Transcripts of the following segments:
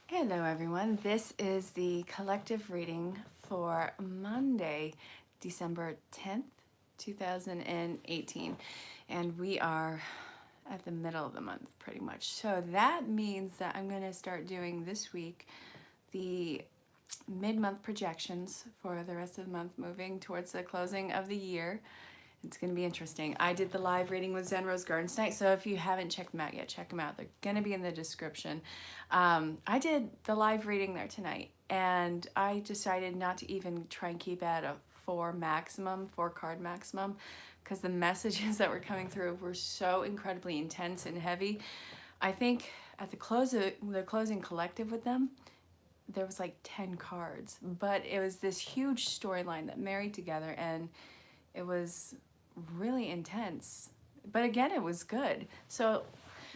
Hello everyone, this is the collective reading for Monday, December 10th, 2018, and we are at the middle of the month pretty much. So that means that I'm going to start doing this week the mid-month projections for the rest of the month, moving towards the closing of the year. It's going to be interesting. I did the live reading with Zen Rose Garden tonight, so if you haven't checked them out yet, check them out. They're going to be in the description. I did the live reading there tonight, and I decided not to even try and keep at a four card maximum, because the messages that were coming through were so incredibly intense and heavy. I think at the closing collective with them, there was like 10 cards, but it was this huge storyline that married together, and it was really intense. But again, it was good. So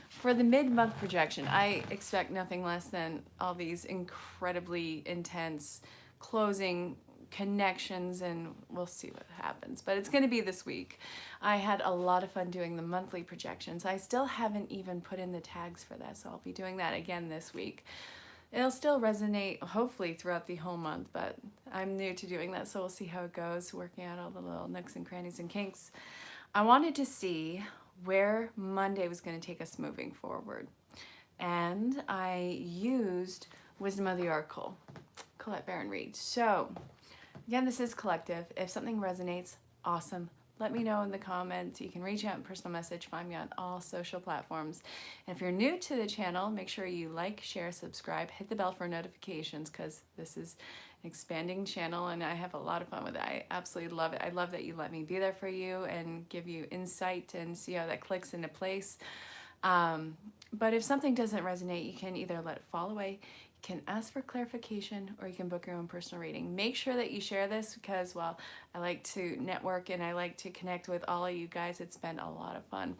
for the mid-month projection, I expect nothing less than all these incredibly intense closing connections, and we'll see what happens. But it's going to be this week. I had a lot of fun doing the monthly projections. I still haven't even put in the tags for that, so I'll be doing that again this week. It'll still resonate, hopefully, throughout the whole month, but I'm new to doing that, so we'll see how it goes, working out all the little nooks and crannies and kinks. I wanted to see where Monday was going to take us moving forward, and I used Wisdom of the Oracle, Colette Baron-Reed. So, again, this is collective. If something resonates, awesome. Let me know in the comments. You can reach out in personal message, find me on all social platforms. And if you're new to the channel, make sure you like, share, subscribe, hit the bell for notifications, because this is an expanding channel and I have a lot of fun with it. I absolutely love it. I love that you let me be there for you and give you insight and see how that clicks into place. But if something doesn't resonate, you can either let it fall away, can ask for clarification, or you can book your own personal reading. Make sure that you share this because, well, I like to network and I like to connect with all of you guys. It's been a lot of fun.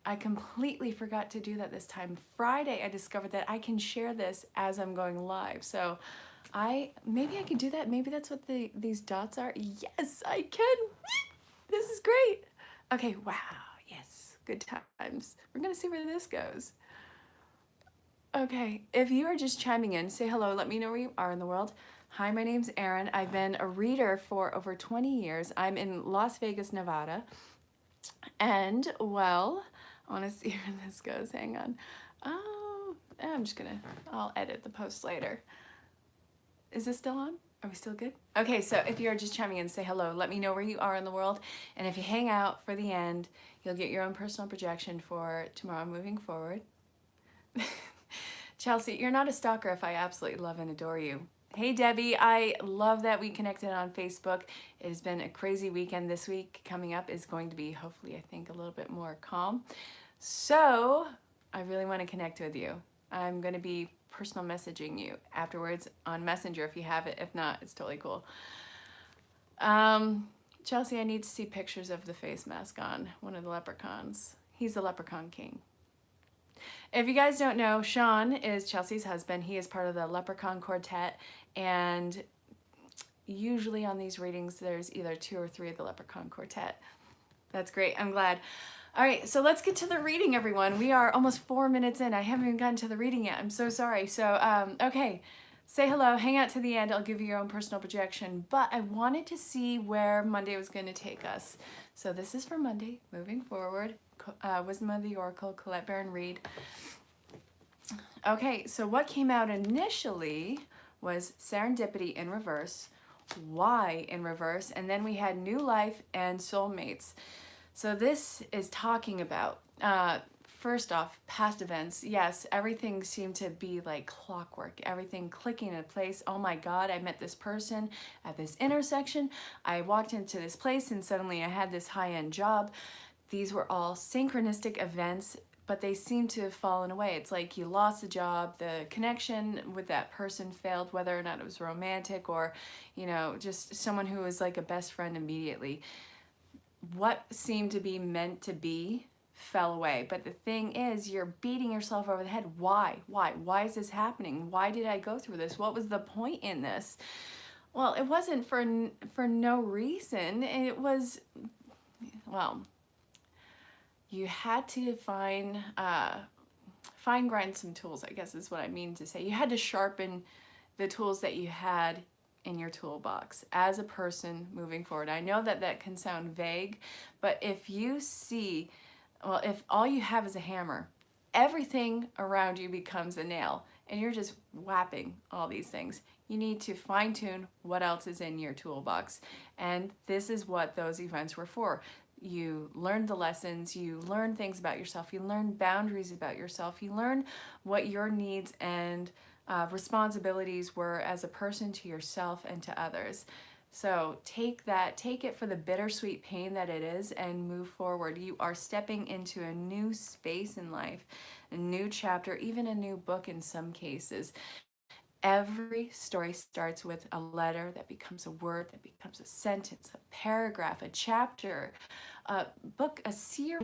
I completely forgot to do that this time. Friday, I discovered that I can share this as I'm going live. So maybe I can do that. Maybe that's what these dots are. Yes, I can. This is great. Okay, wow, yes, good times. We're gonna see where this goes. Okay, if you are just chiming in, say hello, let me know where you are in the world. Hi, my name's Erin. I've been a reader for over 20 years. I'm in Las Vegas, Nevada. And, well, I want to see where this goes. Hang on. Oh, I'll edit the post later. Is this still on? Are we still good? Okay, so if you're just chiming in, say hello. Let me know where you are in the world. And if you hang out for the end, you'll get your own personal projection for tomorrow moving forward. Chelsea, you're not a stalker if I absolutely love and adore you. Hey Debbie, I love that we connected on Facebook. It has been a crazy weekend. This week coming up is going to be, hopefully, I think, a little bit more calm. So I really want to connect with you. I'm going to be personal messaging you afterwards on Messenger if you have it. If not, it's totally cool. Chelsea, I need to see pictures of the face mask on one of the leprechauns. He's the leprechaun king. If you guys don't know, Sean is Chelsea's husband. He is part of the Leprechaun Quartet, and usually on these readings, there's either 2 or 3 of the Leprechaun Quartet. That's great. I'm glad. All right, so let's get to the reading, everyone. We are almost 4 minutes in. I haven't even gotten to the reading yet. I'm so sorry. So, okay, say hello. Hang out to the end. I'll give you your own personal projection. But I wanted to see where Monday was going to take us. So this is for Monday, moving forward. Wisdom of the Oracle, Colette Baron-Reed. Okay, so what came out initially was Serendipity in reverse, Why in reverse, and then we had New Life and Soulmates. So this is talking about, first off, past events. Yes, everything seemed to be like clockwork, everything clicking into place. Oh my God, I met this person at this intersection. I walked into this place and suddenly I had this high-end job. These were all synchronistic events, but they seem to have fallen away. It's like you lost the job, the connection with that person failed, whether or not it was romantic or, you know, just someone who was like a best friend immediately. What seemed to be meant to be fell away. But the thing is, you're beating yourself over the head. Why? Why is this happening? Why did I go through this? What was the point in this? Well, it wasn't for no reason. It was, well, you had to find fine grind some tools, I guess is what I mean to say. You had to sharpen the tools that you had in your toolbox as a person moving forward. I know that that can sound vague, but if you see, well, if all you have is a hammer, everything around you becomes a nail, and you're just whapping all these things. You need to fine tune what else is in your toolbox. And this is what those events were for. You learn the lessons, you learn things about yourself, you learn boundaries about yourself, you learn what your needs and responsibilities were as a person to yourself and to others. So take it for the bittersweet pain that it is, and move forward. You are stepping into a new space in life, a new chapter, even a new book in some cases. Every story starts with a letter that becomes a word, that becomes a sentence, a paragraph, a chapter, a book. A seer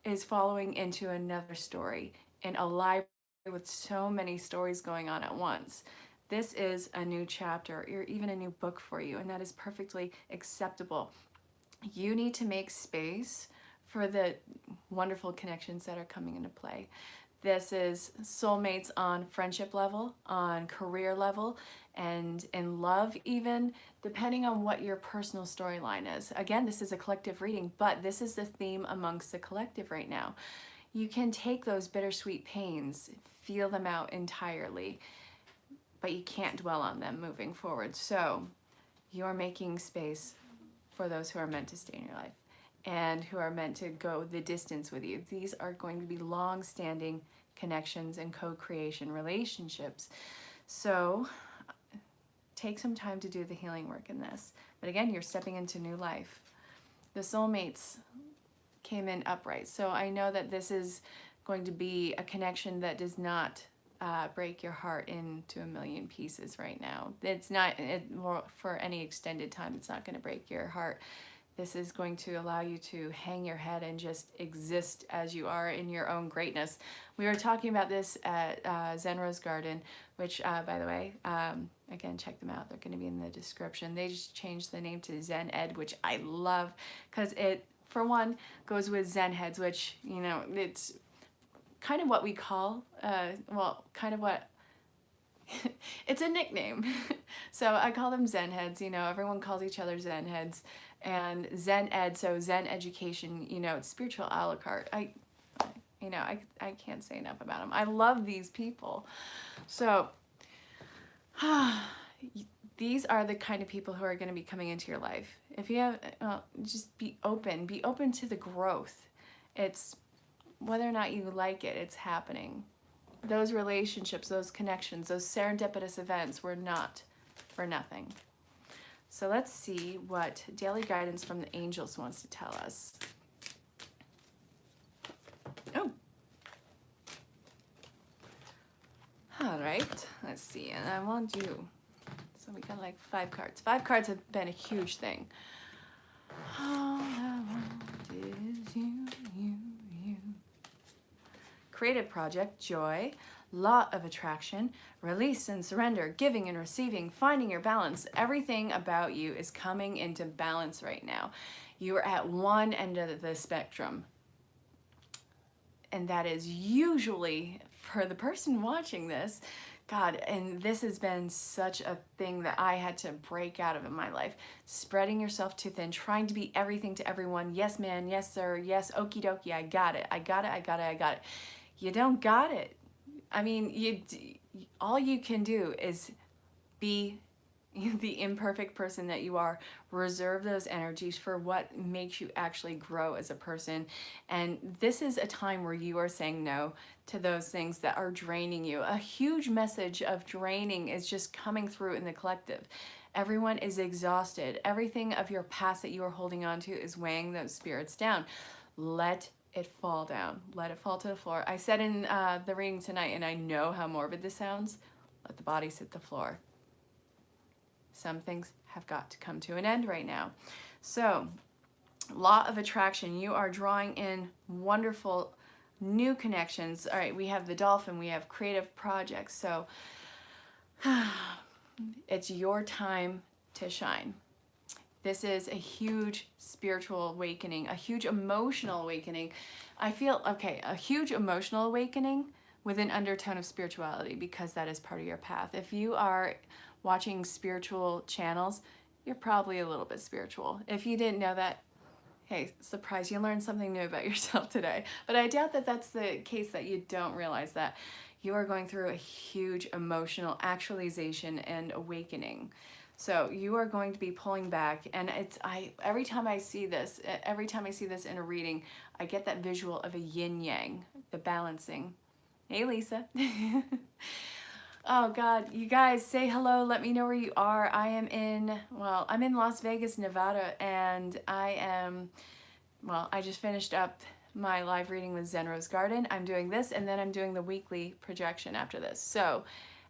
is following into another story in a library with so many stories going on at once. This is a new chapter, or even a new book for you, and that is perfectly acceptable. You need to make space for the wonderful connections that are coming into play. This is soulmates on friendship level, on career level, and in love even, depending on what your personal storyline is. Again, this is a collective reading, but this is the theme amongst the collective right now. You can take those bittersweet pains, feel them out entirely, but you can't dwell on them moving forward. So you're making space for those who are meant to stay in your life and who are meant to go the distance with you. These are going to be long-standing connections and co-creation relationships. So take some time to do the healing work in this. But again, you're stepping into new life. The soulmates came in upright. So I know that this is going to be a connection that does not break your heart into a million pieces right now. It's not, for any extended time, it's not going to break your heart. This is going to allow you to hang your head and just exist as you are in your own greatness. We were talking about this at Zen Rose Garden, which, by the way, again, check them out. They're going to be in the description. They just changed the name to Zen Ed, which I love because it, for one, goes with Zen heads, which, you know, it's kind of what we call, well, kind of what, it's a nickname. So I call them Zen heads. You know, everyone calls each other Zen heads. And Zen Ed, so Zen education, you know, it's spiritual a la carte. I can't say enough about them. I love these people. So these are the kind of people who are going to be coming into your life. If you have, just be open to the growth. It's whether or not you like it, it's happening. Those relationships, those connections, those serendipitous events were not for nothing. So let's see what daily guidance from the angels wants to tell us. Oh. All right, let's see, and I want you. So we got like 5 cards. 5 cards have been a huge thing. All I want is you. Creative project, joy, law of attraction, release and surrender, giving and receiving, finding your balance. Everything about you is coming into balance right now. You are at one end of the spectrum. And that is usually, for the person watching this, God, and this has been such a thing that I had to break out of in my life. Spreading yourself too thin, trying to be everything to everyone. Yes, man, yes, sir, yes, okie dokie, I got it, I got it, I got it, I got it. You don't got it. I mean, all you can do is be the imperfect person that you are. Reserve those energies for what makes you actually grow as a person. And this is a time where you are saying no to those things that are draining you. A huge message of draining is just coming through in the collective. Everyone is exhausted. Everything of your past that you are holding on to is weighing those spirits down. Let it fall down. Let it fall to the floor. I said in the reading tonight, and I know how morbid this sounds, let the bodies hit the floor. Some things have got to come to an end right now. So, law of attraction, you are drawing in wonderful new connections. All right, we have the dolphin, we have creative projects. So, it's your time to shine. This is a huge spiritual awakening, a huge emotional awakening. I feel, okay, a huge emotional awakening, with an undertone of spirituality, because that is part of your path. If you are watching spiritual channels, you're probably a little bit spiritual. If you didn't know that, hey, surprise, you learned something new about yourself today. But I doubt that that's the case, that you don't realize that you are going through a huge emotional actualization and awakening. So you are going to be pulling back, and every time I see this in a reading, I get that visual of a yin yang, the balancing. Hey, Lisa. Oh God, you guys, say hello. Let me know where you are. I'm in Las Vegas, Nevada, and I just finished up my live reading with Zen Rose Garden. I'm doing this, and then I'm doing the weekly projection after this. So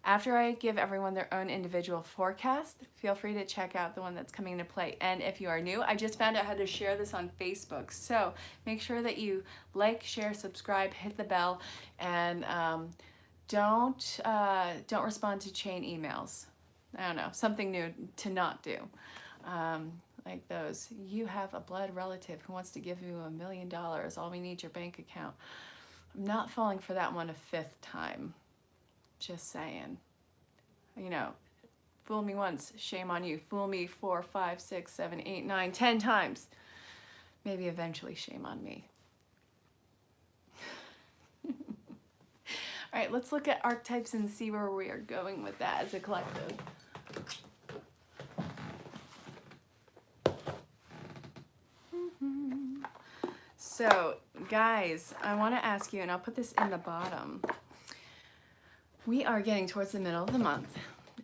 after I give everyone their own individual forecast, feel free to check out the one that's coming into play. And if you are new, I just found out how to share this on Facebook. So make sure that you like, share, subscribe, hit the bell, and don't respond to chain emails. I don't know, something new to not do. Like those, you have a blood relative who wants to give you $1 million. All we need is your bank account. I'm not falling for that one a fifth time. Just saying. You know, fool me once, shame on you. Fool me 4, 5, 6, 7, 8, 9, 10 times. Maybe eventually shame on me. All right, let's look at archetypes and see where we are going with that as a collective. So, guys, I want to ask you, and I'll put this in the bottom. We are getting towards the middle of the month,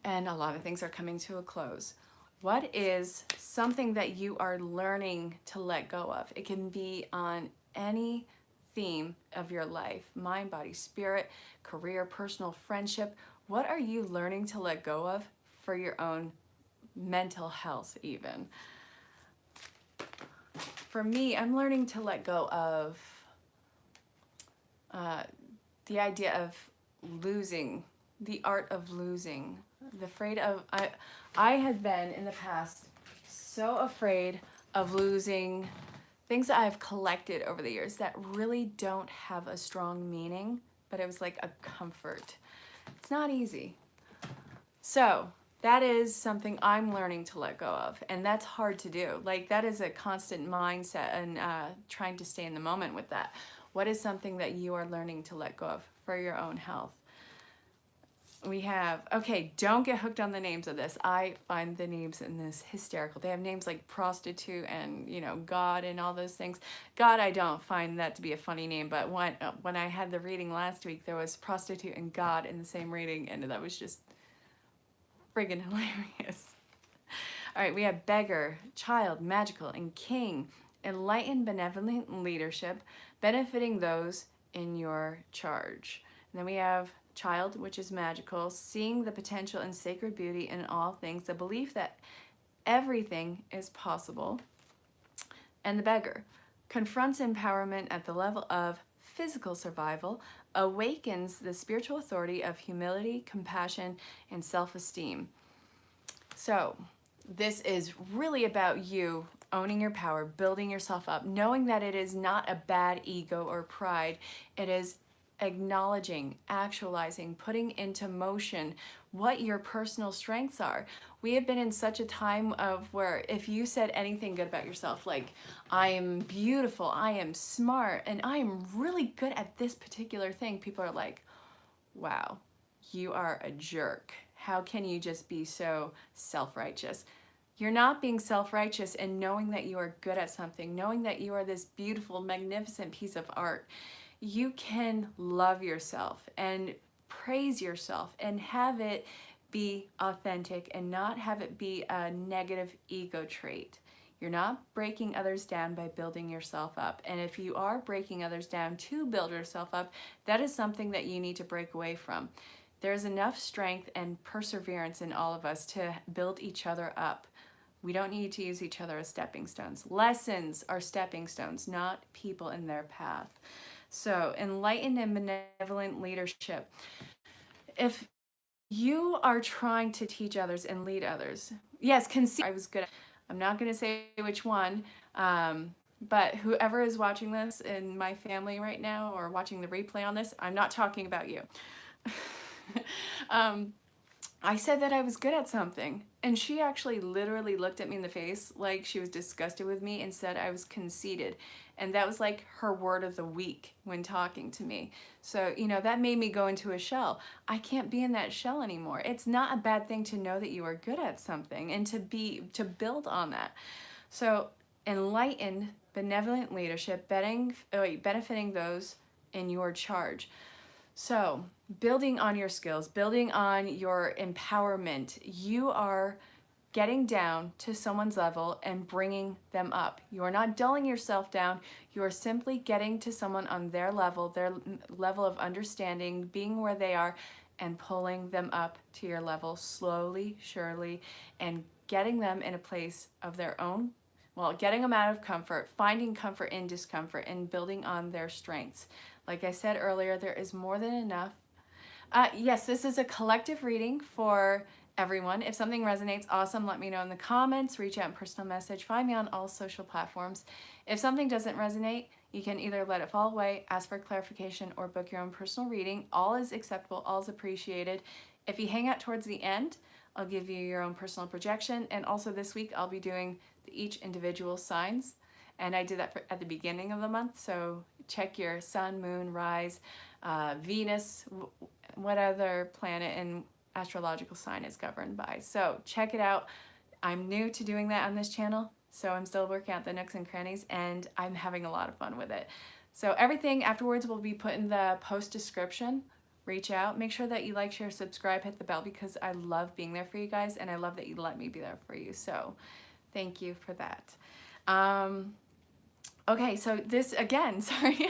and a lot of things are coming to a close. What is something that you are learning to let go of? It can be on any theme of your life: mind, body, spirit, career, personal, friendship. What are you learning to let go of for your own mental health, even? For me, I'm learning to let go of the idea of losing, the art of losing, I had been in the past so afraid of losing things that I've collected over the years that really don't have a strong meaning, but it was like a comfort. It's not easy. So that is something I'm learning to let go of, and that's hard to do. Like, that is a constant mindset, and trying to stay in the moment with that. What is something that you are learning to let go of for your own health? We have, okay, don't get hooked on the names of this. I find the names in this hysterical. They have names like prostitute and, you know, God and all those things. God, I don't find that to be a funny name, but when I had the reading last week, there was prostitute and God in the same reading, and that was just friggin' hilarious. All right, we have beggar, child, magical, and king. Enlightened, benevolent leadership, benefiting those in your charge. And then we have child, which is magical, seeing the potential and sacred beauty in all things, the belief that everything is possible. And the beggar confronts empowerment at the level of physical survival, awakens the spiritual authority of humility, compassion, and self-esteem. So this is really about you owning your power, building yourself up, knowing that it is not a bad ego or pride. It is acknowledging, actualizing, putting into motion what your personal strengths are. We have been in such a time of where if you said anything good about yourself, like, I am beautiful, I am smart, and I am really good at this particular thing, people are like, wow, you are a jerk. How can you just be so self-righteous? You're not being self-righteous and knowing that you are good at something, knowing that you are this beautiful, magnificent piece of art. You can love yourself and praise yourself and have it be authentic and not have it be a negative ego trait. You're not breaking others down by building yourself up. And if you are breaking others down to build yourself up, that is something that you need to break away from. There's enough strength and perseverance in all of us to build each other up. We don't need to use each other as stepping stones. Lessons are stepping stones, not people in their path. So, enlightened and benevolent leadership. If you are trying to teach others and lead others, yes, conceive. I was good at, I'm not going to say which one, But whoever is watching this in my family right now or watching the replay on this, I'm not talking about you. I said that I was good at something, and she actually literally looked at me in the face like she was disgusted with me and said I was conceited. And that was like her word of the week when talking to me. So, you know, that made me go into a shell. I can't be in that shell anymore. It's not a bad thing to know that you are good at something and to build on that. So, enlightened, benevolent leadership, benefiting those in your charge. So, building on your skills, building on your empowerment, you are getting down to someone's level and bringing them up. You are not dulling yourself down. You are simply getting to someone on their level of understanding, being where they are, and pulling them up to your level slowly, surely, and getting them in a place of their own. Well, getting them out of comfort, finding comfort in discomfort, and building on their strengths. Like I said earlier, there is more than enough. Yes, this is a collective reading for everyone. If something resonates, awesome. Let me know in the comments, reach out in personal message, find me on all social platforms. If something doesn't resonate, you can either let it fall away, ask for clarification, or book your own personal reading. All is acceptable, all is appreciated. If you hang out towards the end, I'll give you your own personal projection. And also this week, I'll be doing each individual signs. And I did that at the beginning of the month, so check your sun, moon, rise, Venus, what other planet and astrological sign is governed by. So check it out. I'm new to doing that on this channel, so I'm still working out the nooks and crannies, and I'm having a lot of fun with it. So everything afterwards will be put in the post description. Reach out. Make sure that you like, share, subscribe, hit the bell, because I love being there for you guys, and I love that you let me be there for you. So thank you for that. Okay, so this, again, sorry,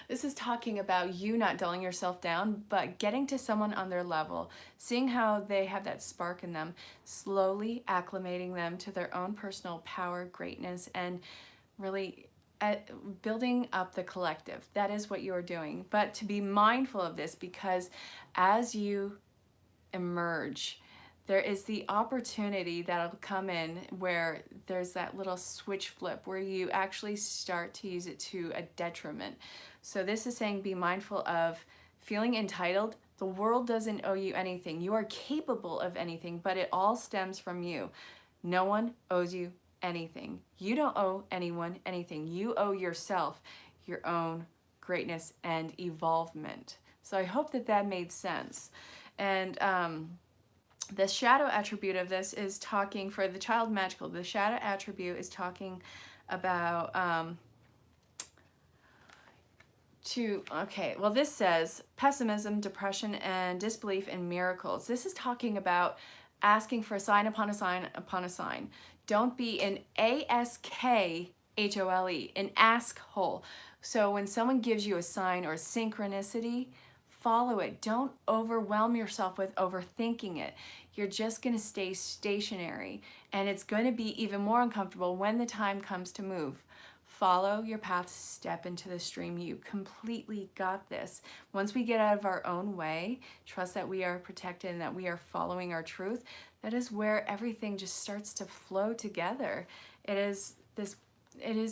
this is talking about you not dulling yourself down, but getting to someone on their level, seeing how they have that spark in them, slowly acclimating them to their own personal power, greatness, and really building up the collective. That is what you're doing. But to be mindful of this, because as you emerge, there is the opportunity that'll come in where there's that little switch flip where you actually start to use it to a detriment. So this is saying be mindful of feeling entitled. The world doesn't owe you anything. You are capable of anything, but it all stems from you. No one owes you anything. You don't owe anyone anything. You owe yourself your own greatness and evolvement. So I hope that that made sense. And the shadow attribute of this is talking for the child magical. The shadow attribute is talking about well, this says pessimism, depression, and disbelief in miracles. This is talking about asking for a sign upon a sign upon a sign. Don't be an ASKHOLE, an ask hole. So when someone gives you a sign or a synchronicity, follow it. Don't overwhelm yourself with overthinking it. You're just going to stay stationary, and it's going to be even more uncomfortable when the time comes to move. Follow your path, step into the stream. You completely got this. Once we get out of our own way, trust that we are protected and that we are following our truth, that is where everything just starts to flow together. It is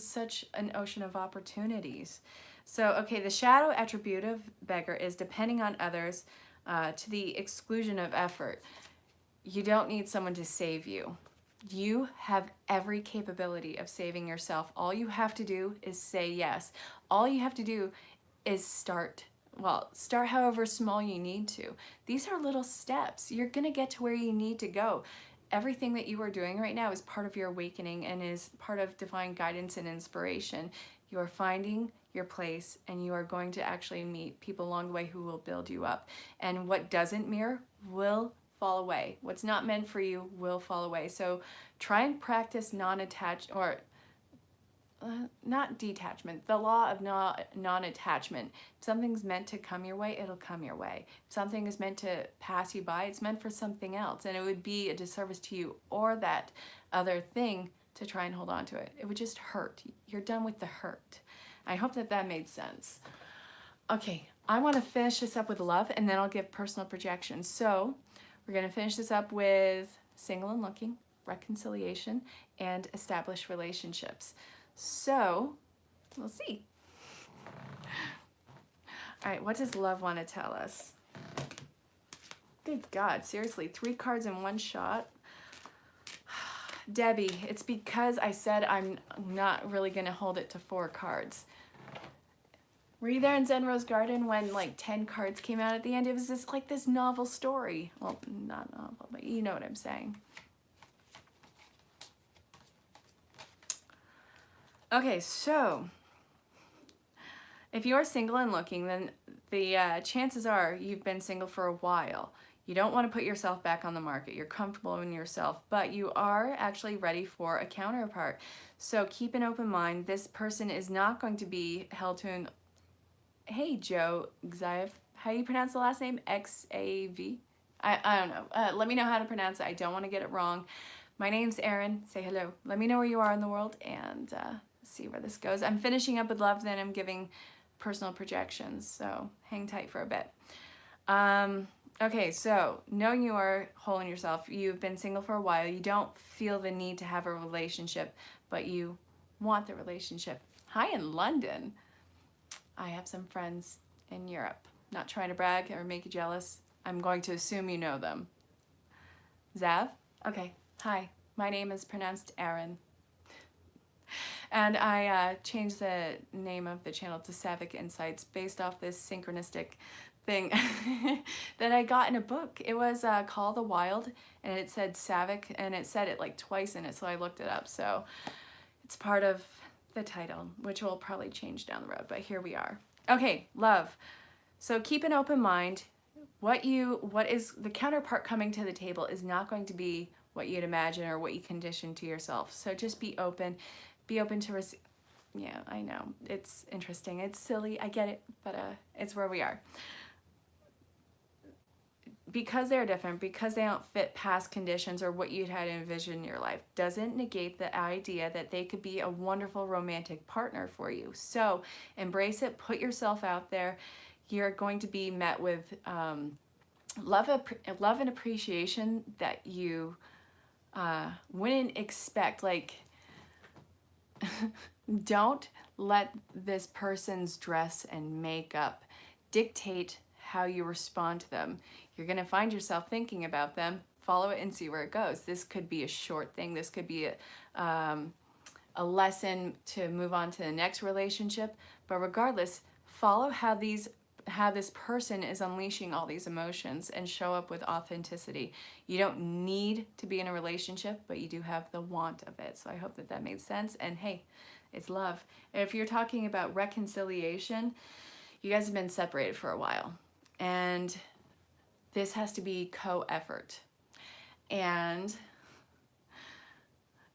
such an ocean of opportunities. So, okay, the shadow attribute of beggar is depending on others to the exclusion of effort. You don't need someone to save you. You have every capability of saving yourself. All you have to do is say yes. All you have to do is start however small you need to. These are little steps. You're going to get to where you need to go. Everything that you are doing right now is part of your awakening and is part of divine guidance and inspiration. You are finding your place, and you are going to actually meet people along the way who will build you up. And what doesn't mirror will fall away. What's not meant for you will fall away. So try and practice non-attached, or not detachment, the law of non-attachment. If something's meant to come your way, it'll come your way. If something is meant to pass you by, it's meant for something else, and it would be a disservice to you or that other thing to try and hold on to it. It would just hurt. You're done with the hurt. I hope that that made sense. Okay, I want to finish this up with love, and then I'll give personal projections. So we're going to finish this up with single and looking, reconciliation, and established relationships. So we'll see. All right, what does love want to tell us? Good God, seriously, 3 cards in one shot. Debbie, it's because I said I'm not really going to hold it to 4 cards. Were you there in Zen Rose Garden when like 10 cards came out at the end? It was just like this novel story. Well, not novel, but you know what I'm saying. Okay, so if you're single and looking, then the chances are you've been single for a while. You don't want to put yourself back on the market. You're comfortable in yourself, but you are actually ready for a counterpart. So keep an open mind. This person is not going to be held to an... Hey, Joe Xav. How do you pronounce the last name? X-A-V? I don't know. Let me know how to pronounce it. I don't want to get it wrong. My name's Erin. Say hello. Let me know where you are in the world and see where this goes. I'm finishing up with love, then I'm giving personal projections, so hang tight for a bit. Okay, so knowing you are whole in yourself, you've been single for a while, you don't feel the need to have a relationship, but you want the relationship. Hi in London. I have some friends in Europe. Not trying to brag or make you jealous. I'm going to assume you know them. Zav? Okay, hi. My name is pronounced Erin. And I changed the name of the channel to Sevak Insights based off this synchronistic thing that I got in a book. It was Call the Wild, and it said Sevak, and it said it like twice in it, so I looked it up. So it's part of the title, which will probably change down the road, but here we are. Okay, love. So keep an open mind. What is the counterpart coming to the table is not going to be what you'd imagine or what you condition to yourself. So just be open. Be open to receive. Yeah, I know. It's interesting. It's silly. I get it, but it's where we are. Because they're different, because they don't fit past conditions or what you'd had envisioned in your life, doesn't negate the idea that they could be a wonderful romantic partner for you. So embrace it. Put yourself out there. You're going to be met with love and appreciation that you wouldn't expect. Like, don't let this person's dress and makeup dictate how you respond to them. You're going to find yourself thinking about them. Follow it and see where it goes. This could be a short thing. This could be a lesson to move on to the next relationship. But regardless, follow how this person is unleashing all these emotions and show up with authenticity. You don't need to be in a relationship, but you do have the want of it. So I hope that made sense. And hey, it's love. And if you're talking about reconciliation, you guys have been separated for a while. And this has to be co-effort. And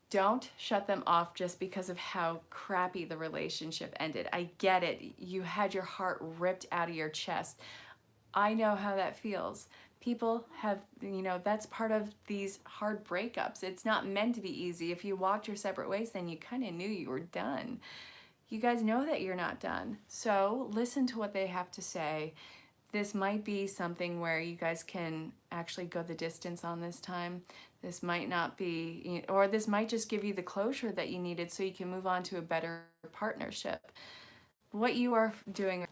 don't shut them off just because of how crappy the relationship ended. I get it. You had your heart ripped out of your chest. I know how that feels. People have, that's part of these hard breakups. It's not meant to be easy. If you walked your separate ways, then you kind of knew you were done. You guys know that you're not done. So listen to what they have to say. This might be something where you guys can actually go the distance on this time. This might not be, or this might just give you the closure that you needed so you can move on to a better partnership. What you are doing.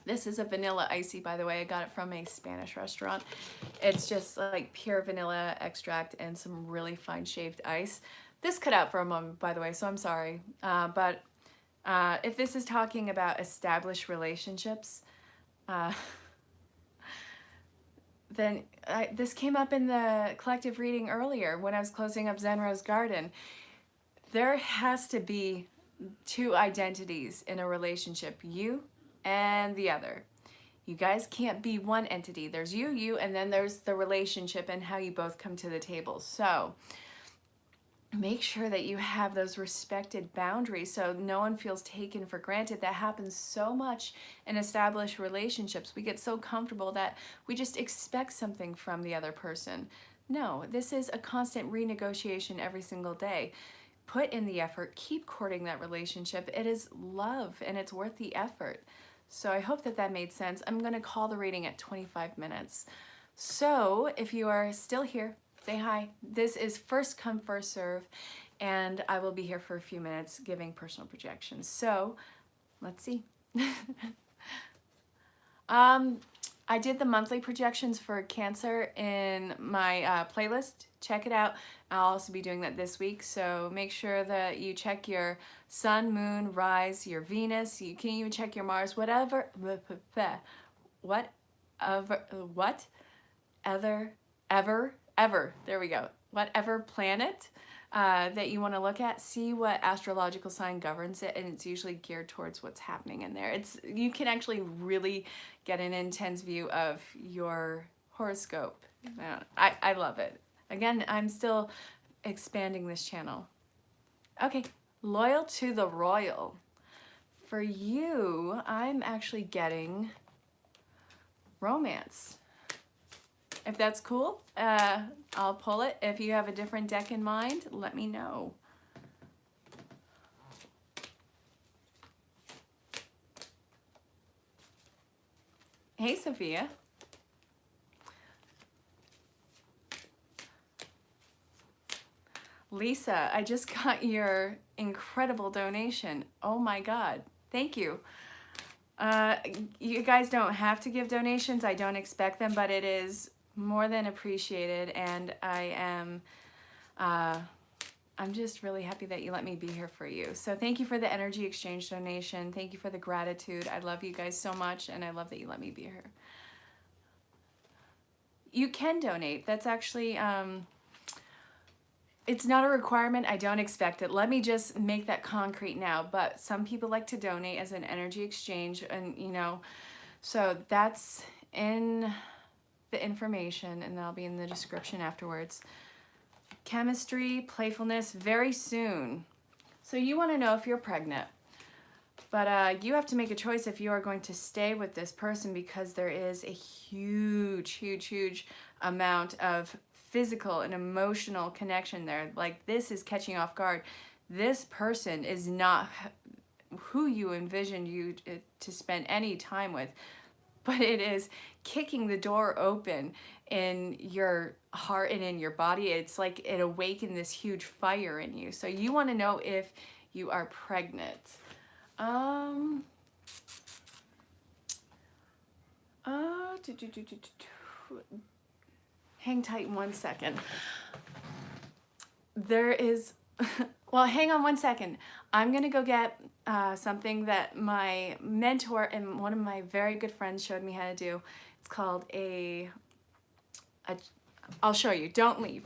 This is a vanilla icy, by the way. I got it from a Spanish restaurant. It's just like pure vanilla extract and some really fine shaved ice. This cut out for a moment, by the way, so I'm sorry. But if this is talking about established relationships, then this came up in the collective reading earlier when I was closing up Zen Rose Garden. There has to be 2 identities in a relationship, you and the other. You guys can't be one entity. There's you, and then there's the relationship and how you both come to the table. So make sure that you have those respected boundaries so no one feels taken for granted. That happens so much in established relationships. We get so comfortable that we just expect something from the other person. No, this is a constant renegotiation every single day. Put in the effort, keep courting that relationship. It is love and it's worth the effort. So I hope that made sense. I'm going to call the reading at 25 minutes. So if you are still here, say hi. This is first come, first serve, and I will be here for a few minutes giving personal projections. So let's see. I did the monthly projections for Cancer in my playlist. Check it out. I'll also be doing that this week, so make sure that you check your sun, moon, rise, your Venus. You can even check your Mars, whatever, ever, there we go, whatever planet that you want to look at, see what astrological sign governs it, and it's usually geared towards what's happening in there. You can actually really get an intense view of your horoscope. I love it. Again, I'm still expanding this channel. Okay, loyal to the royal. For you, I'm actually getting romance. If that's cool, I'll pull it. If you have a different deck in mind, let me know. Hey, Sophia. Lisa, I just got your incredible donation. Oh my God, thank you. You guys don't have to give donations. I don't expect them, but it is more than appreciated, and I'm just really happy that you let me be here for you. So thank you for the energy exchange donation. Thank you for the gratitude. I love you guys so much, and I love that you let me be here. You can donate. That's actually, it's not a requirement. I don't expect it. Let me just make that concrete now. But some people like to donate as an energy exchange, and you know, so that's in the information, and that'll be in the description afterwards. Chemistry, playfulness, very soon. So you want to know if you're pregnant, but you have to make a choice if you are going to stay with this person, because there is a huge amount of physical and emotional connection there. Like, this is catching you off guard. This person is not who you envisioned you to spend any time with, but it is kicking the door open in your heart and in your body. It's like it awakened this huge fire in you. So you want to know if you are pregnant. Hang tight 1 second. There is, well, hang on 1 second. I'm gonna go get something that my mentor and one of my very good friends showed me how to do. It's called I'll show you, don't leave.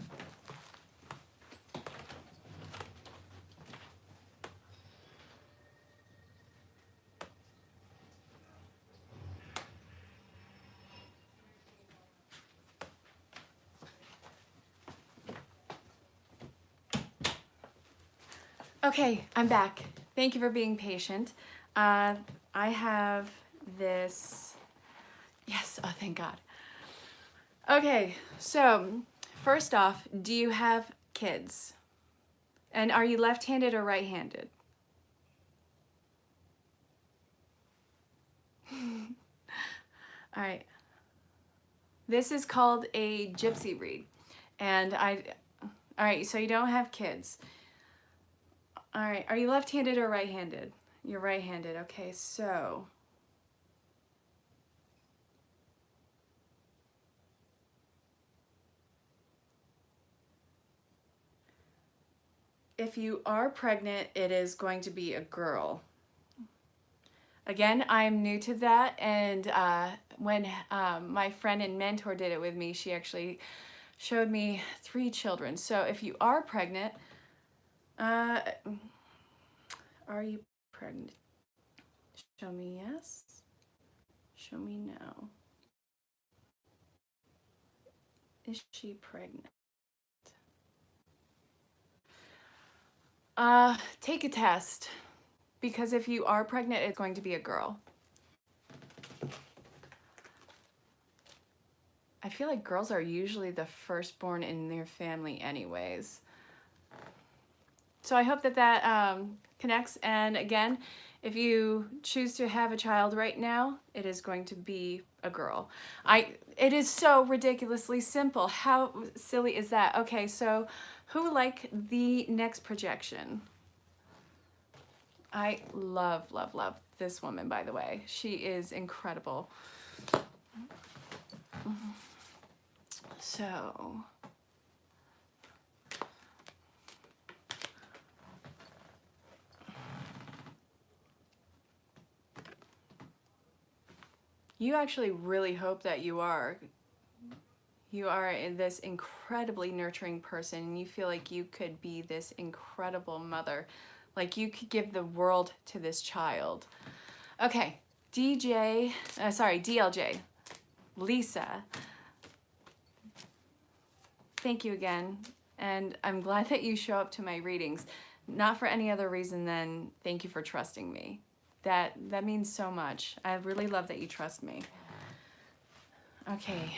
Okay, I'm back. Thank you for being patient. I have this, yes, oh thank God. Okay, so first off, do you have kids? And are you left-handed or right-handed? All right. This is called a gypsy read. And all right, so you don't have kids. All right, are you left-handed or right-handed? You're right-handed, okay, so. If you are pregnant, it is going to be a girl. Again, I'm new to that, and when my friend and mentor did it with me, she actually showed me 3 children. So if you are pregnant, are you pregnant? Show me yes. Show me no. Is she pregnant? Take a test, because if you are pregnant, it's going to be a girl. I feel like girls are usually the firstborn in their family anyways. So I hope that that connects. And again, If you choose to have a child right now, it is going to be a girl. It is so ridiculously simple. How silly is that? Okay, so who would like the next projection? I love, love, love this woman, by the way. She is incredible. So, you actually really hope that you are in this incredibly nurturing person, and you feel like you could be this incredible mother, like you could give the world to this child. Okay, DLJ, Lisa, thank you again, and I'm glad that you show up to my readings, not for any other reason than thank you for trusting me. That means so much. I really love that you trust me. Okay.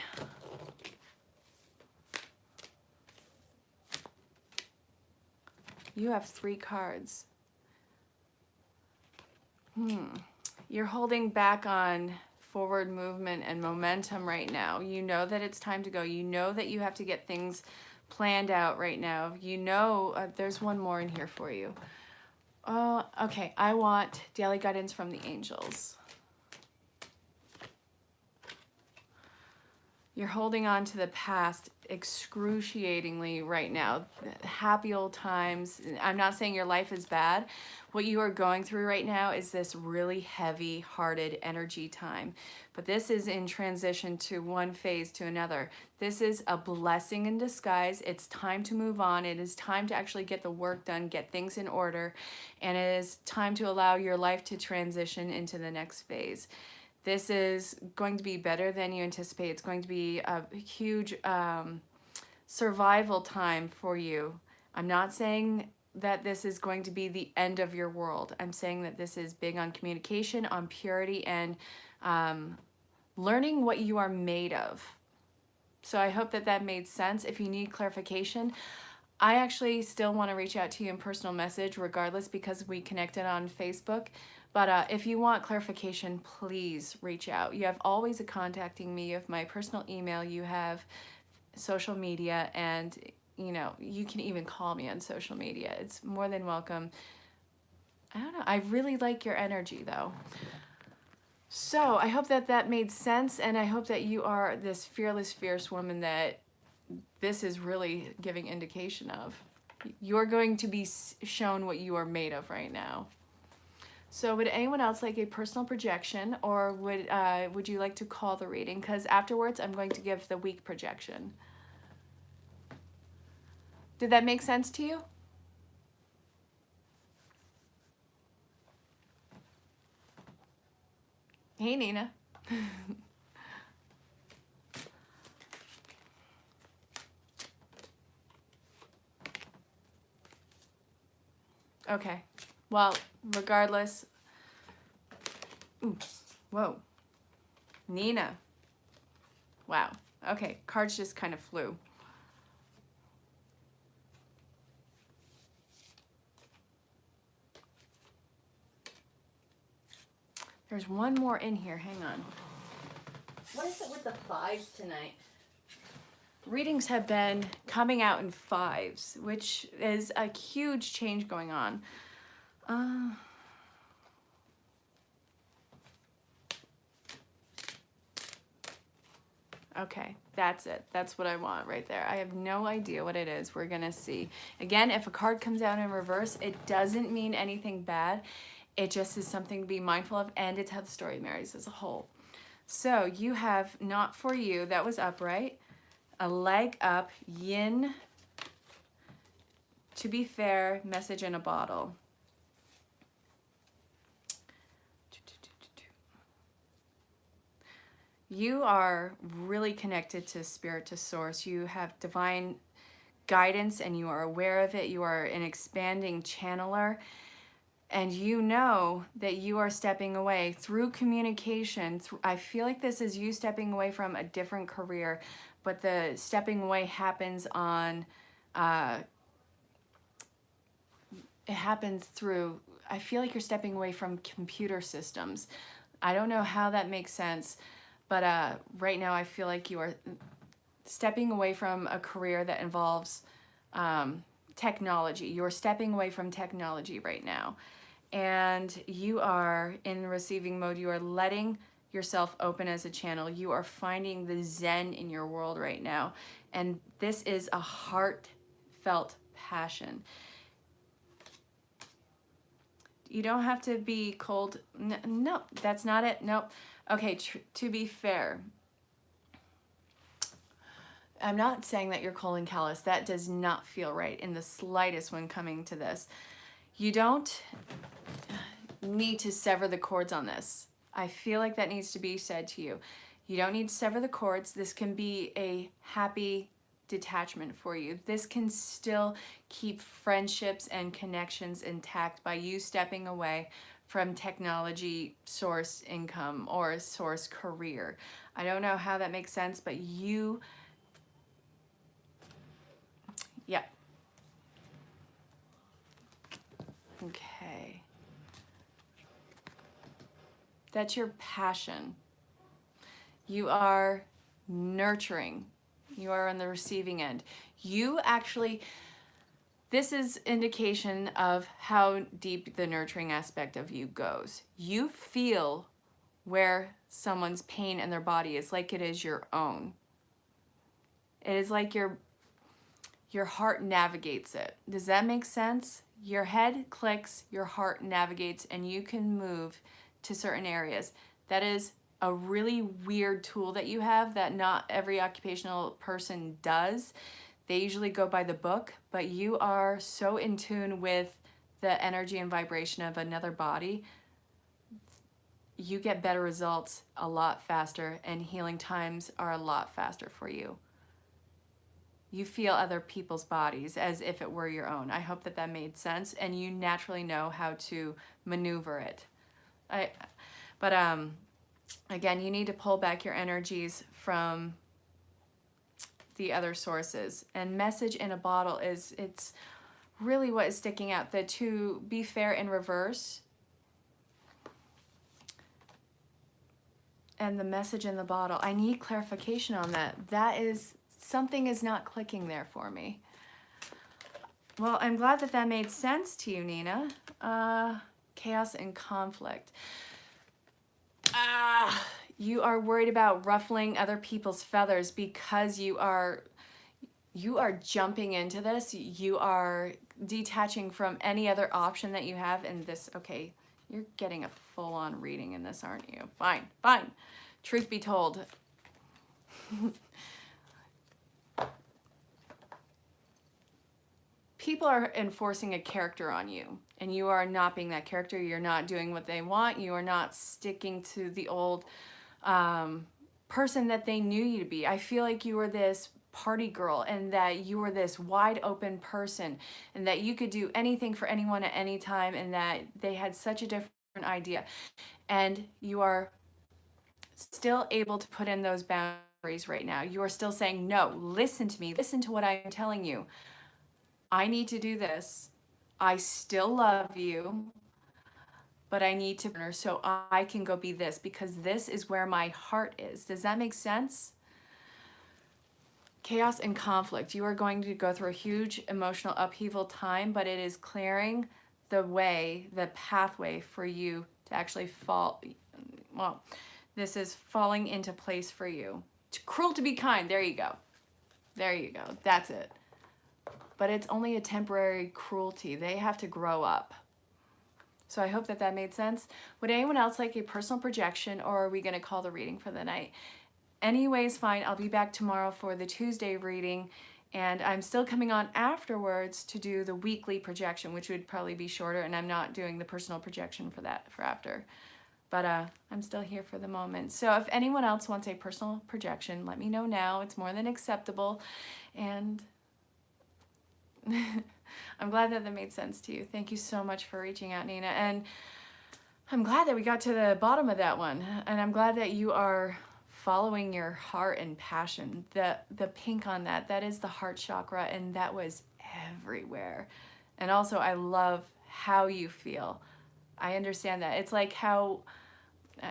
You have 3 cards. You're holding back on forward movement and momentum right now. You know that it's time to go. You know that you have to get things planned out right now. You know, there's one more in here for you. Okay, I want daily guidance from the angels. You're holding on to the past excruciatingly right now. Happy old times. I'm not saying your life is bad. What you are going through right now is this really heavy-hearted energy time. But this is in transition to one phase to another. This is a blessing in disguise. It's time to move on. It is time to actually get the work done, get things in order, and it is time to allow your life to transition into the next phase. This is going to be better than you anticipate. It's going to be a huge survival time for you. I'm not saying that this is going to be the end of your world. I'm saying that this is big on communication, on purity, and learning what you are made of. So I hope that that made sense. If you need clarification, I actually still want to reach out to you in personal message regardless, because we connected on Facebook. But if you want clarification, please reach out. You have always a contacting me. You have my personal email. You have social media, and you know, you can even call me on social media. It's more than welcome. I don't know. I really like your energy though. So I hope that that made sense, and I hope that you are this fearless, fierce woman that this is really giving indication of. You're going to be shown what you are made of right now. So would anyone else like a personal projection, or would you like to call the reading? Because afterwards I'm going to give the week projection. Did that make sense to you? Hey, Nina. Okay. Well, regardless. Ooh, whoa. Nina. Wow. Okay, cards just kind of flew. There's one more in here. Hang on. What is it with the 5s tonight? Readings have been coming out in 5s, which is a huge change going on. Okay, that's it. That's what I want right there. I have no idea what it is. We're gonna see. Again, if a card comes out in reverse, it doesn't mean anything bad. It just is something to be mindful of, and it's how the story marries as a whole. So you have not for you, that was upright, a leg up, yin, to be fair, message in a bottle. You are really connected to spirit, to source. You have divine guidance and you are aware of it. You are an expanding channeler, and you know that you are stepping away through communication. I feel like this is you stepping away from a different career, but the stepping away happens on, it happens through I feel like you're stepping away from computer systems. I don't know how that makes sense, but right now I feel like you are stepping away from a career that involves technology. You're stepping away from technology right now. And you are in receiving mode. You are letting yourself open as a channel. You are finding the Zen in your world right now. And this is a heartfelt passion. You don't have to be cold. No, that's not it. Nope. Okay, to be fair, I'm not saying that you're cold and callous. That does not feel right in the slightest when coming to this. You don't need to sever the cords on this. I feel like that needs to be said to you. You don't need to sever the cords. This can be a happy detachment for you. This can still keep friendships and connections intact by you stepping away from technology source income or source career. I don't know how that makes sense, but you, yeah. Okay. That's your passion. You are nurturing. You are on the receiving end. You actually, this is indication of how deep the nurturing aspect of you goes. You feel where someone's pain in their body is like it is your own. It is like your heart navigates it. Does that make sense? Your head clicks, your heart navigates, and you can move to certain areas. That is a really weird tool that you have that not every occupational person does. They usually go by the book, but you are so in tune with the energy and vibration of another body. You get better results a lot faster, and healing times are a lot faster for you. You feel other people's bodies as if it were your own. I hope that that made sense, and you naturally know how to maneuver it. Again, you need to pull back your energies from the other sources. And message in a bottle it's really what is sticking out. The to be fair in reverse and the message in the bottle. I need clarification on that. That is, something is not clicking there for me. Well, I'm glad that that made sense to you, Nina. Chaos and conflict. You are worried about ruffling other people's feathers because you are jumping into this. You are detaching from any other option that you have in this. Okay, you're getting a full-on reading in this, aren't you? Fine, fine. Truth be told. People are enforcing a character on you, and you are not being that character. You're not doing what they want. You are not sticking to the old person that they knew you to be. I feel like you were this party girl, and that you were this wide open person, and that you could do anything for anyone at any time, and that they had such a different idea. And you are still able to put in those boundaries right now. You are still saying, no, listen to me. Listen to what I'm telling you. I need to do this. I still love you, but I need to, so I can go be this, because this is where my heart is. Does that make sense? Chaos and conflict. You are going to go through a huge emotional upheaval time, but it is clearing the way, the pathway for you to actually fall. Well, this is falling into place for you. Cruel to be kind. There you go. There you go. That's it. But it's only a temporary cruelty. They have to grow up. So I hope that that made sense. Would anyone else like a personal projection, or are we going to call the reading for the night? Anyways, fine. I'll be back tomorrow for the Tuesday reading, and I'm still coming on afterwards to do the weekly projection, which would probably be shorter, and I'm not doing the personal projection for that for after. But I'm still here for the moment. So if anyone else wants a personal projection, let me know now. It's more than acceptable. And I'm glad that that made sense to you. Thank you so much for reaching out, Nina. And I'm glad that we got to the bottom of that one. And I'm glad that you are following your heart and passion. The pink on that is the heart chakra, and that was everywhere. And also, I love how you feel. I understand that. It's like how,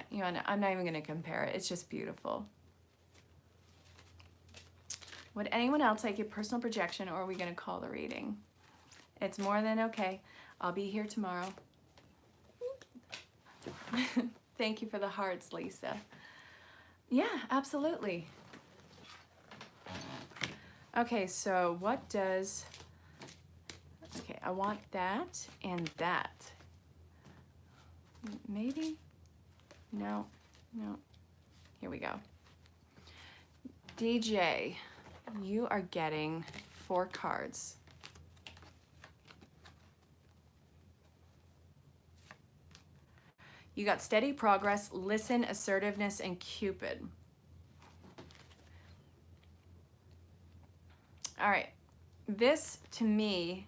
you know, I'm not even going to compare it. It's just beautiful. Would anyone else like a personal projection, or are we going to call the reading? It's more than okay. I'll be here tomorrow. Thank you for the hearts, Lisa. Yeah, absolutely. Okay, so what does, okay, I want that and that. Maybe? No, no. Here we go. DJ, you are getting 4 cards. You got steady progress, listen, assertiveness, and Cupid. All right, this to me,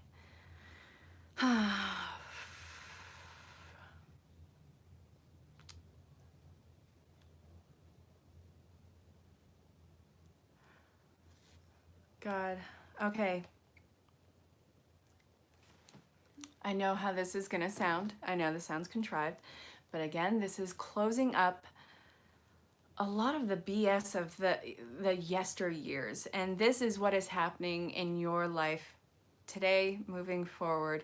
God, okay. I know how this is gonna sound. I know this sounds contrived, but again, this is closing up a lot of the BS of the yesteryears, and this is what is happening in your life today, moving forward.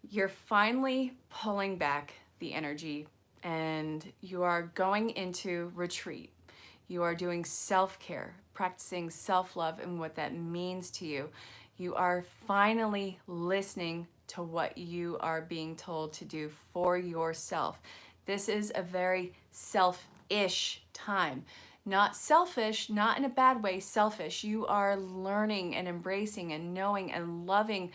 You're finally pulling back the energy, and you are going into retreat. You are doing self-care, practicing self-love and what that means to you. You are finally listening to what you are being told to do for yourself. This is a very selfish time. Not selfish, not in a bad way, selfish. You are learning and embracing and knowing and loving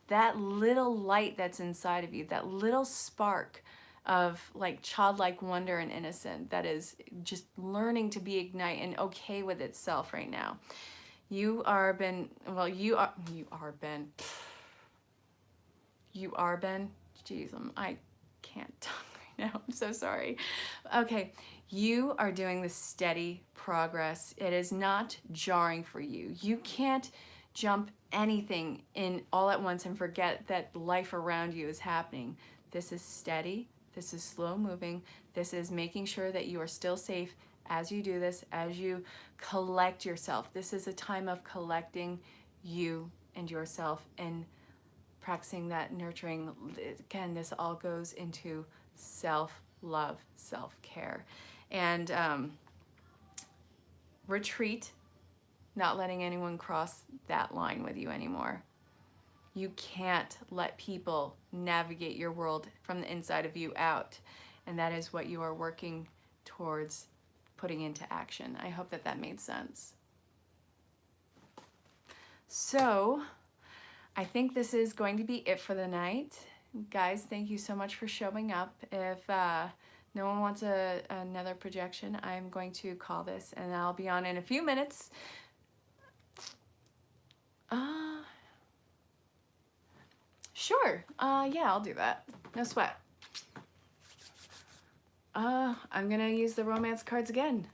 that little light that's inside of you, that little spark of like childlike wonder and innocence that is just learning to be ignite and okay with itself right now. You are been, well, you are been, geez, I can't talk right now, I'm so sorry. Okay, you are doing the steady progress. It is not jarring for you. You can't jump anything in all at once and forget that life around you is happening. This is steady, this is slow moving, this is making sure that you are still safe as you do this, as you collect yourself. This is a time of collecting you and yourself and practicing that nurturing. Again, this all goes into self-love, self-care. And retreat, not letting anyone cross that line with you anymore. You can't let people navigate your world from the inside of you out. And that is what you are working towards putting into action. I hope that that made sense. So I think this is going to be it for the night. Guys, thank you so much for showing up. If no one wants another projection, I'm going to call this, and I'll be on in a few minutes. Sure. Yeah, I'll do that. No sweat. I'm gonna use the romance cards again.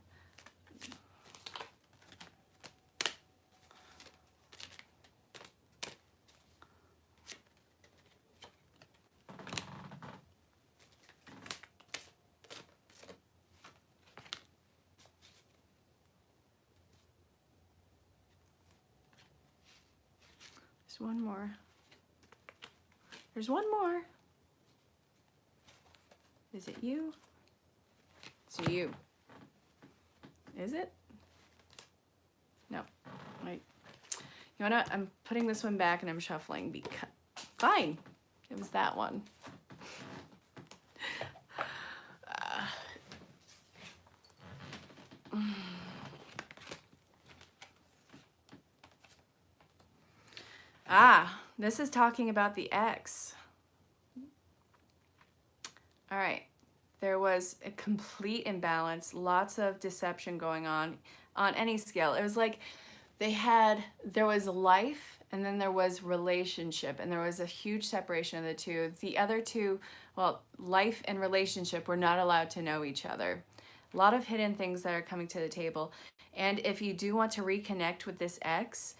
There's one more. There's one more. Is it you? It's you. Is it? No. Wait. You know what? I'm putting this one back and I'm shuffling because... Fine. It was that one. This is talking about the ex. All right. There was a complete imbalance, lots of deception going on any scale. It was like there was life and then there was relationship, and there was a huge separation of the two. The other two, well, life and relationship were not allowed to know each other. A lot of hidden things that are coming to the table. And if you do want to reconnect with this ex,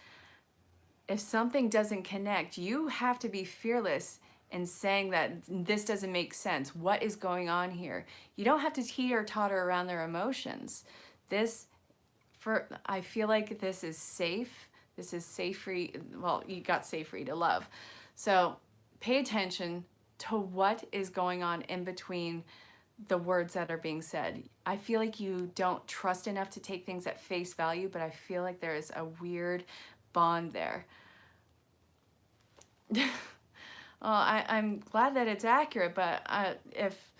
if something doesn't connect, you have to be fearless and saying that this doesn't make sense. What is going on here? You don't have to teeter-totter around their emotions. I feel like this is safe. This is safe for you. Well, you got safe for you to love. So pay attention to what is going on in between the words that are being said. I feel like you don't trust enough to take things at face value, but I feel like there is a weird bond there. Well, I'm glad that it's accurate, but if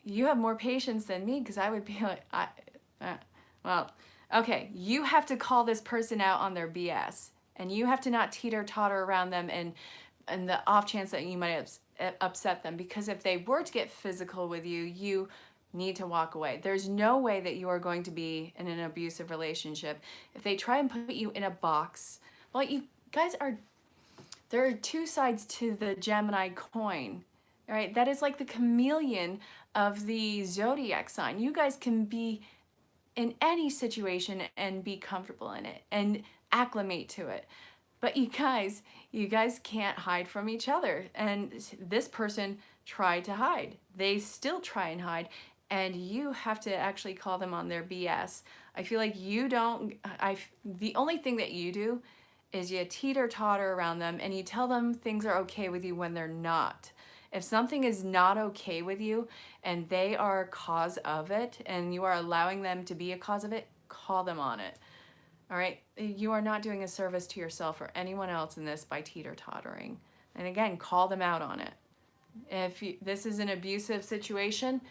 you have more patience than me, because I would be like, well, okay, you have to call this person out on their BS, and you have to not teeter-totter around them and the off chance that you might upset them, because if they were to get physical with you, you need to walk away. There's no way that you are going to be in an abusive relationship if they try and put you in a box. Well, you guys are, there are two sides to the Gemini coin, right? That is like the chameleon of the zodiac sign. You guys can be in any situation and be comfortable in it and acclimate to it. But you guys can't hide from each other. And this person tried to hide. They still try and hide. And you have to actually call them on their BS. I feel like you don't, the only thing that you do is you teeter-totter around them and you tell them things are okay with you when they're not. If something is not okay with you and they are a cause of it and you are allowing them to be a cause of it, call them on it. All right? You are not doing a service to yourself or anyone else in this by teeter-tottering. And again, call them out on it. If this is an abusive situation,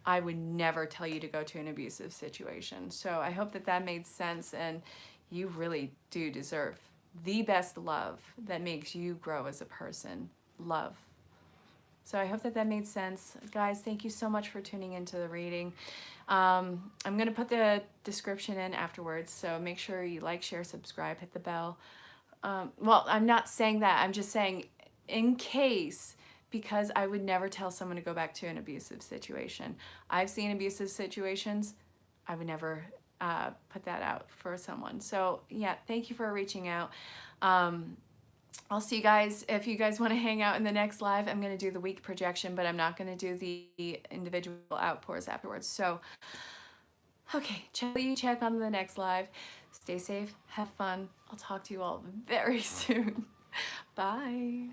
I would never tell you to go to an abusive situation. So I hope that that made sense, and you really do deserve the best love that makes you grow as a person. Love. So I hope that that made sense. Guys, thank you so much for tuning into the reading. I'm going to put the description in afterwards, so make sure you like, share, subscribe, hit the bell. Well, I'm not saying that. I'm just saying in case, because I would never tell someone to go back to an abusive situation. I've seen abusive situations. I would never put that out for someone. So yeah, thank you for reaching out. I'll see you guys. If you guys want to hang out in the next live, I'm going to do the week projection, but I'm not going to do the individual outpours afterwards. So, okay, check on the next live. Stay safe, have fun. I'll talk to you all very soon. Bye.